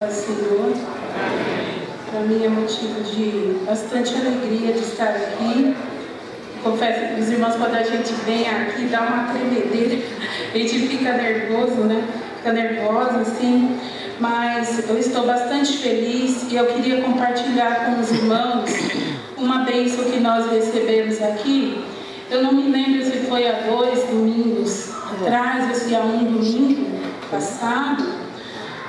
Senhor, para mim é motivo de bastante alegria de estar aqui. Confesso que os irmãos, quando a gente vem aqui, dá uma tremedeira, a gente fica nervoso, né? Fica nervosa, assim, mas eu estou bastante feliz e eu queria compartilhar com os irmãos uma bênção que nós recebemos aqui. Eu não me lembro se foi há 2 domingos atrás ou se há um domingo passado.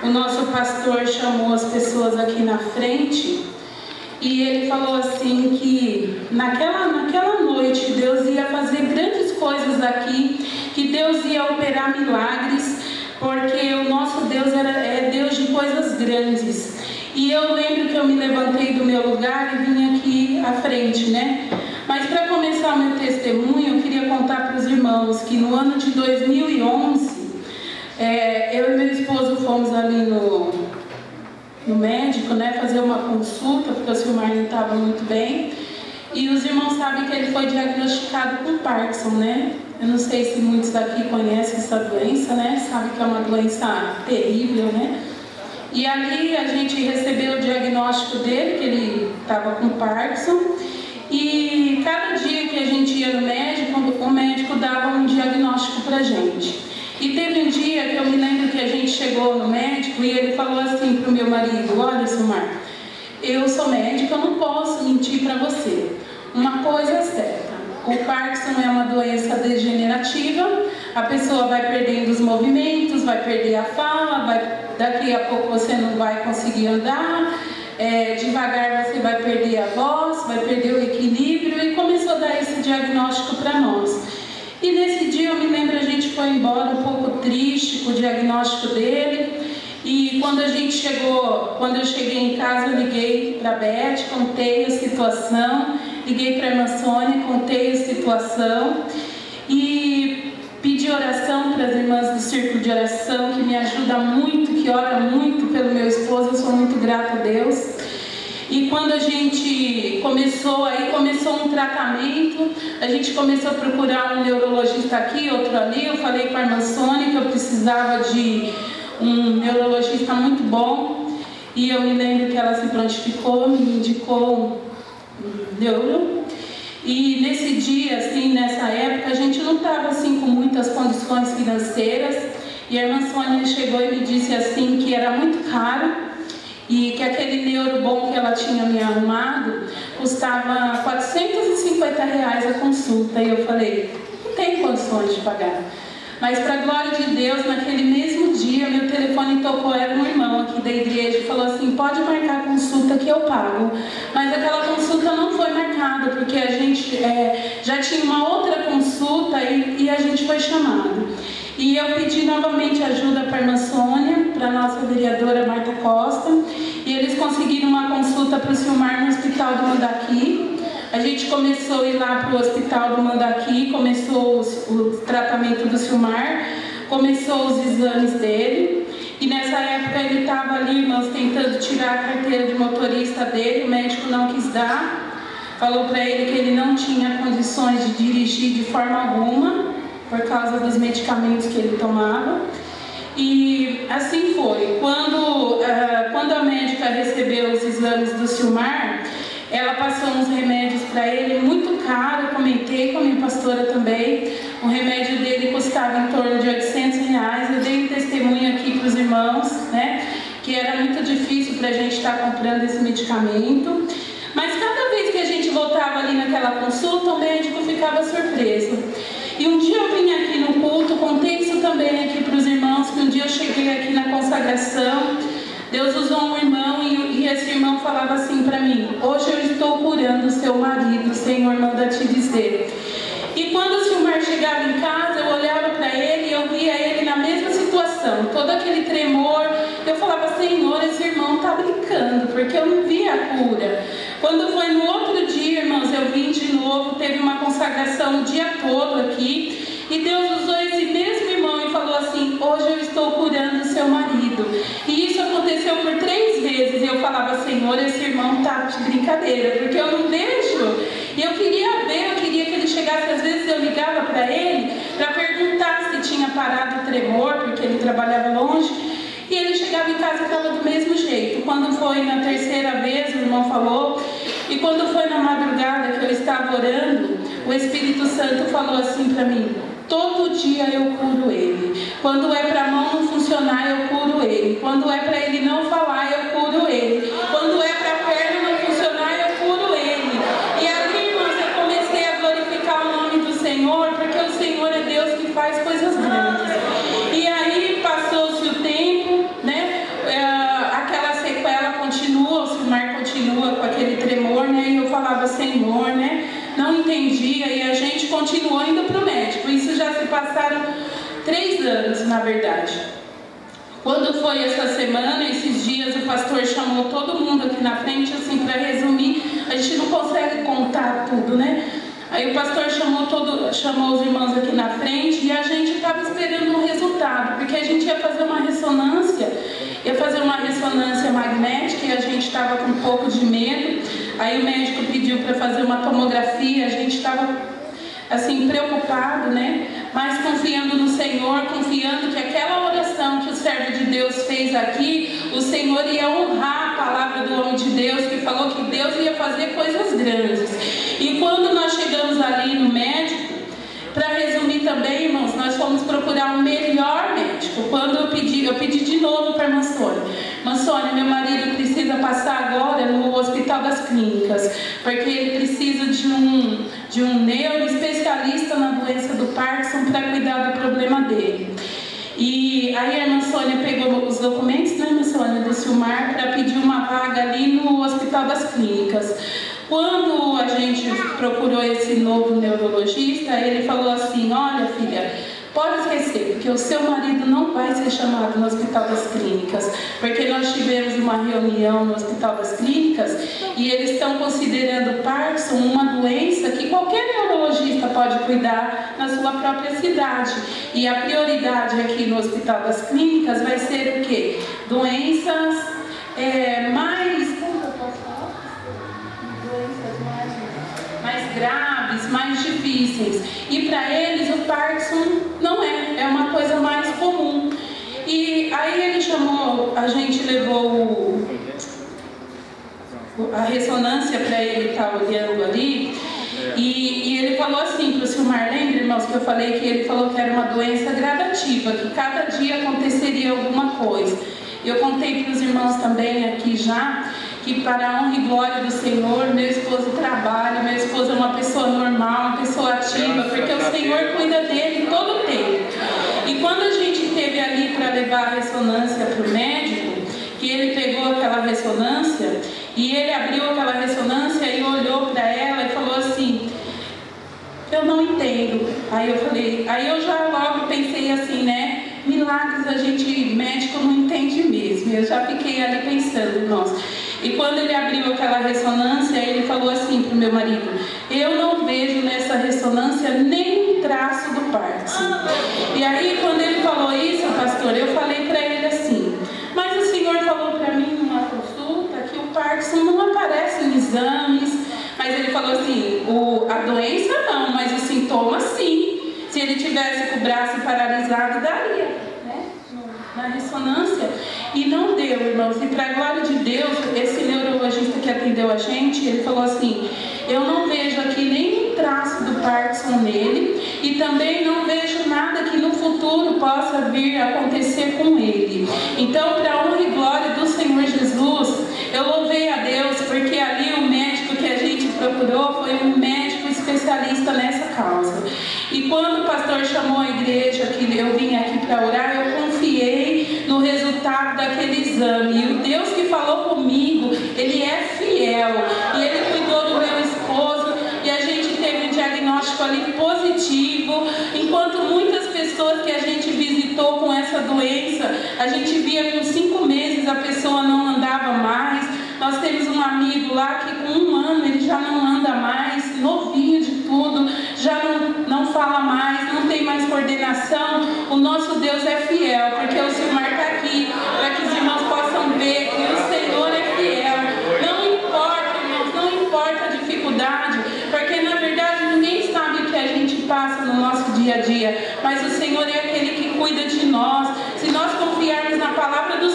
O nosso pastor chamou as pessoas aqui na frente e ele falou assim que naquela noite Deus ia fazer grandes coisas aqui, que Deus ia operar milagres, porque o nosso Deus é Deus de coisas grandes. E eu lembro que eu me levantei do meu lugar e vim aqui à frente, né? Mas para começar o meu testemunho, eu queria contar para os irmãos que no ano de 2011, eu e meu esposo fomos ali no médico, né, fazer uma consulta, porque o Silmar não estava muito bem. E os irmãos sabem que ele foi diagnosticado com Parkinson, né? Eu não sei se muitos daqui conhecem essa doença, né? Sabe que é uma doença terrível, né? E ali a gente recebeu o diagnóstico dele, que ele estava com Parkinson. E cada dia que a gente ia no médico, o médico dava um diagnóstico pra gente. E teve um dia que eu me lembro que a gente chegou no médico e ele falou assim para o meu marido: olha, Silmar, eu sou médico, eu não posso mentir para você. Uma coisa é certa, o Parkinson é uma doença degenerativa, a pessoa vai perdendo os movimentos, vai perder a fala, daqui a pouco você não vai conseguir andar, devagar você vai perder a voz, vai perder o equilíbrio, e começou a dar esse diagnóstico para nós. E nesse dia eu me lembro, a gente foi embora um pouco triste com o diagnóstico dele. E quando eu cheguei em casa, eu liguei para a Beth, contei a situação, liguei para a irmã Sônia, contei a situação e pedi oração para as irmãs do Círculo de Oração, que me ajuda muito, que ora muito pelo meu esposo, eu sou muito grata a Deus. E quando a gente começou um tratamento, a gente começou a procurar um neurologista aqui, outro ali. Eu falei com a irmã Sônia que eu precisava de um neurologista muito bom. E eu me lembro que ela se prontificou, me indicou um neuro. E nesse dia, assim, nessa época, a gente não estava assim com muitas condições financeiras. E a irmã Sônia chegou e me disse assim que era muito caro. E que aquele neuro bom que ela tinha me arrumado custava R$450 a consulta. E eu falei, não tem condições de pagar. Mas para a glória de Deus, naquele mesmo dia, meu telefone tocou, era um irmão aqui da igreja, e falou assim, pode marcar a consulta que eu pago. Mas aquela consulta não foi marcada, porque a gente já tinha uma outra consulta e a gente foi chamado. E eu pedi novamente ajuda para a irmã Sônia, para a nossa vereadora Marta Costa, e eles conseguiram uma consulta para o Silmar no Hospital do Mandaqui. A gente começou a ir lá para o Hospital do Mandaqui, começou o tratamento do Silmar, começou os exames dele, e nessa época ele estava ali, irmãos, tentando tirar a carteira de motorista dele, o médico não quis dar, falou para ele que ele não tinha condições de dirigir de forma alguma, por causa dos medicamentos que ele tomava. E assim foi. Quando a médica recebeu os exames do Silmar, ela passou uns remédios para ele muito caro. Eu comentei com a minha pastora também. O remédio dele custava em torno de R$800. Eu dei um testemunho aqui para os irmãos, né, que era muito difícil para a gente estar comprando esse medicamento. Mas cada vez que a gente voltava ali naquela consulta, o médico ficava surpreso. E um dia eu vim aqui no culto, contei isso também aqui para os irmãos, que um dia eu cheguei aqui na consagração, Deus usou um irmão e esse irmão falava assim para mim, hoje eu estou curando o seu marido, o Senhor manda te dizer. E quando o Silmar chegava em casa, eu olhava para ele e eu via ele na mesma situação, todo aquele tremor. Eu falava, Senhor, esse irmão está brincando, porque eu não via a cura. Quando foi no outro dia, irmãos, eu vim de novo, teve uma consagração o dia todo aqui, e Deus usou esse mesmo irmão e falou assim, hoje eu estou curando o seu marido. E isso aconteceu por 3 vezes, e eu falava, Senhor, esse irmão está de brincadeira, porque eu não deixo. E eu queria ver, eu queria que ele chegasse, às vezes eu ligava para ele, para perguntar se tinha parado o tremor, porque ele trabalhava longe. E ele chegava em casa e estava do mesmo jeito. Quando foi na terceira vez, o irmão falou, e quando foi na madrugada que eu estava orando, o Espírito Santo falou assim para mim: todo dia eu curo ele. Quando é para a mão não funcionar, eu curo ele. Quando é para ele não falar, eu curo ele. Quando é para a perna não funcionar, eu curo ele. E ali, irmãos, eu comecei a glorificar o nome do Senhor, porque o Senhor é Deus que faz coisas grandes. E aí passou-se o tempo, né? Aquela sequela continua, o Silmar continua com aquele tremor, né? E eu falava: Senhor, né? Não entendia, e a gente continuou indo para o médico. Isso já se passaram 3 anos, na verdade. Quando foi essa semana, esses dias, o pastor chamou todo mundo aqui na frente, assim, para resumir. A gente não consegue contar tudo, né? Aí o pastor chamou os irmãos aqui na frente e a gente estava esperando um resultado, porque a gente ia fazer uma ressonância magnética e a gente estava com um pouco de medo. Aí o médico pediu para fazer uma tomografia, a gente estava assim preocupado, né? Mas confiando no Senhor, confiando que aquela oração que o servo de Deus fez aqui, o Senhor ia honrar a palavra do homem de Deus, que falou que Deus ia fazer coisas grandes. E quando nós chegamos ali no médico, para resumir também, irmãos, nós fomos procurar o melhor médico. Quando eu pedi de novo para a irmã Sônia: irmã Sônia, meu marido precisa passar agora no Hospital das Clínicas, porque ele precisa de um neuro especialista na doença do Parkinson para cuidar do problema dele. E aí a irmã Sônia pegou os documentos, né, irmã Sônia, do Silmar, para pedir uma vaga ali no Hospital das Clínicas. Quando a gente procurou esse novo neurologista, ele falou assim: olha, filha, pode esquecer, porque o seu marido não vai ser chamado no Hospital das Clínicas, porque nós tivemos uma reunião no Hospital das Clínicas e eles estão considerando Parkinson uma doença que qualquer neurologista pode cuidar na sua própria cidade. E a prioridade aqui no Hospital das Clínicas vai ser o quê? Doenças mais graves, mais difíceis. E para eles o Parkinson não é uma coisa mais comum. E aí ele chamou, a gente levou a ressonância para ele estar olhando ali. E ele falou assim para o Silmar: lembra, irmãos, que eu falei que ele falou que era uma doença gradativa, que cada dia aconteceria alguma coisa. Eu contei para os irmãos também aqui já, que para a honra e glória do Senhor, meu esposo trabalha, meu esposo é uma pessoa normal, uma pessoa ativa, porque o Senhor cuida dele todo o tempo. E quando a gente esteve ali para levar a ressonância para o médico, que ele pegou aquela ressonância, e ele abriu aquela ressonância e olhou para ela e falou assim: eu não entendo. Aí eu já logo pensei assim, né? Milagres a gente, médico, não entende mesmo. Eu já fiquei ali pensando, irmãos. E quando ele abriu aquela ressonância, ele falou assim para o meu marido: eu não vejo nessa ressonância nem um traço do Parkinson. E aí, quando ele falou isso, pastor, eu falei para ele assim: mas o senhor falou para mim numa consulta que o Parkinson não aparece em exames. Mas ele falou assim: a doença não, mas os sintomas sim. Se ele tivesse com o braço paralisado, daria, né? Na ressonância. E não deu, irmãos. E para a glória de Deus, esse neurologista que atendeu a gente, ele falou assim: eu não vejo aqui nenhum traço do Parkinson nele, e também não vejo nada que no futuro possa vir a acontecer com ele. Então, para a honra e glória do Senhor Jesus, eu louvei a Deus, porque ali o médico que a gente procurou foi um médico especialista nessa causa. E quando o pastor chamou a igreja, que eu vim aqui para orar, eu confiei no resultado daquele exame. E o Deus que falou comigo, Ele é fiel. E Ele cuidou do meu esposo. E a gente teve um diagnóstico ali positivo. Enquanto muitas pessoas que a gente visitou com essa doença, a gente via com 5 meses a pessoa não andava mais. Nós temos um amigo lá que com 1 ano ele já não anda mais, novinho de tudo, já não fala mais, não tem mais coordenação. O nosso Deus é fiel, porque o Silmar está aqui, para que os irmãos possam ver que o Senhor é fiel. Não importa, irmãos, não importa a dificuldade, porque na verdade ninguém sabe o que a gente passa no nosso dia a dia, mas o Senhor é aquele que cuida de nós. Se nós confiarmos na palavra do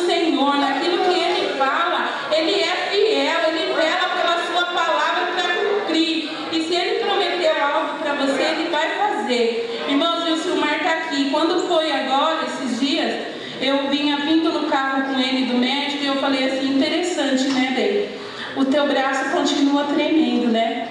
eu falei assim, interessante, né, Bey? O teu braço continua tremendo, né?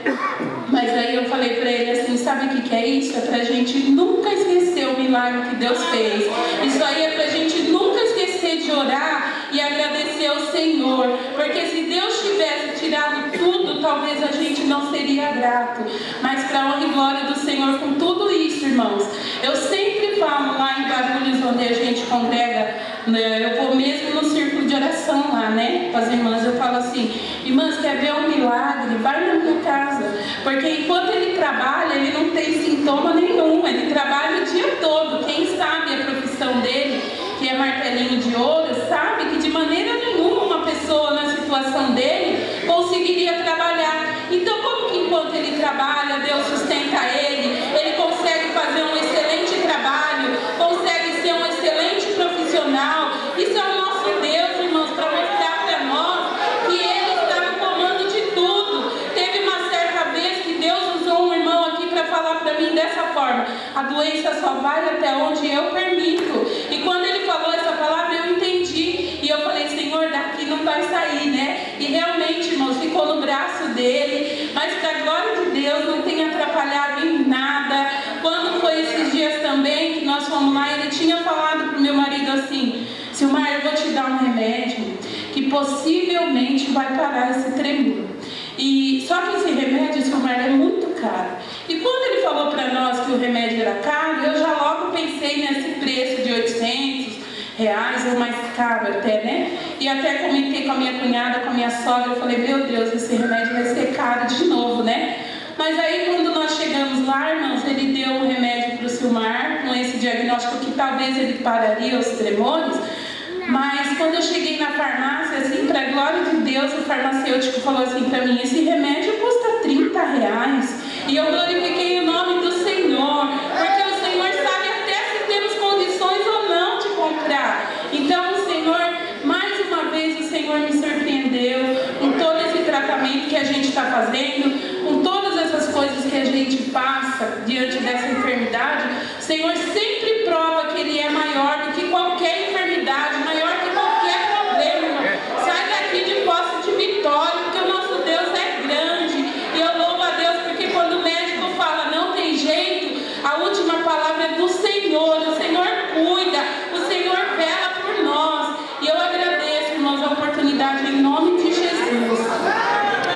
Mas aí eu falei para ele assim, sabe o que é isso? É pra gente nunca esquecer o milagre que Deus fez. Isso aí é pra gente nunca esquecer de orar e agradecer ao Senhor. Porque se Deus tivesse tirado tudo, talvez a gente não seria grato. Mas para a honra e glória do Senhor, com tudo isso, irmãos, eu sempre falo lá em Guarulhos, onde a gente congrega, eu vou mesmo no círculo de oração lá, né? Com as irmãs, eu falo assim, irmãs, quer ver um milagre? Vai na minha casa. Porque enquanto ele trabalha, ele não tem sintoma nenhum. Ele trabalha o dia todo. Quem sabe a profissão dele, que é martelinho de ouro, sabe que de maneira nenhuma uma pessoa na situação dele conseguiria trabalhar. Então, como que enquanto ele trabalha, Deus sustenta ele, ele consegue fazer um excelente trabalho, consegue ser um excelente profissional. Isso é o nosso Deus, irmãos, para mostrar para nós que ele está no comando de tudo. Teve uma certa vez que Deus usou um irmão aqui para falar para mim dessa forma: a doença só vai até onde eu permito. E quando ele falou essa palavra, eu entendi. E eu falei, Senhor, daqui não vai sair, né? E realmente, irmãos, ficou no braço dele. Mas para a glória de Deus, não tem atrapalhado em nada. Quando foi esses dias também que nós fomos lá, ele tinha falado para o meu marido assim: Silmar, eu vou te dar um remédio que possivelmente vai parar esse tremor. E só que esse remédio, Silmar, é muito caro. E quando ele falou para nós que o remédio era caro, eu já logo pensei nesse preço de R$800 ou mais caro até, né? E até comentei com a minha cunhada, com a minha sogra, eu falei, meu Deus, esse remédio vai ser caro de novo, né? Mas aí quando nós chegamos lá, irmãos, ele deu um remédio para o Silmar, com esse diagnóstico que talvez ele pararia os tremores. Mas quando eu cheguei na farmácia, assim, para a glória de Deus, o farmacêutico falou assim para mim, esse remédio custa R$30. E eu glorifiquei o nome do Senhor, porque o Senhor sabe até se temos condições ou não de comprar. Então o Senhor, mais uma vez, o Senhor me surpreendeu com todo esse tratamento que a gente está fazendo, com todas essas coisas que a gente passa diante dessa enfermidade. O Senhor sempre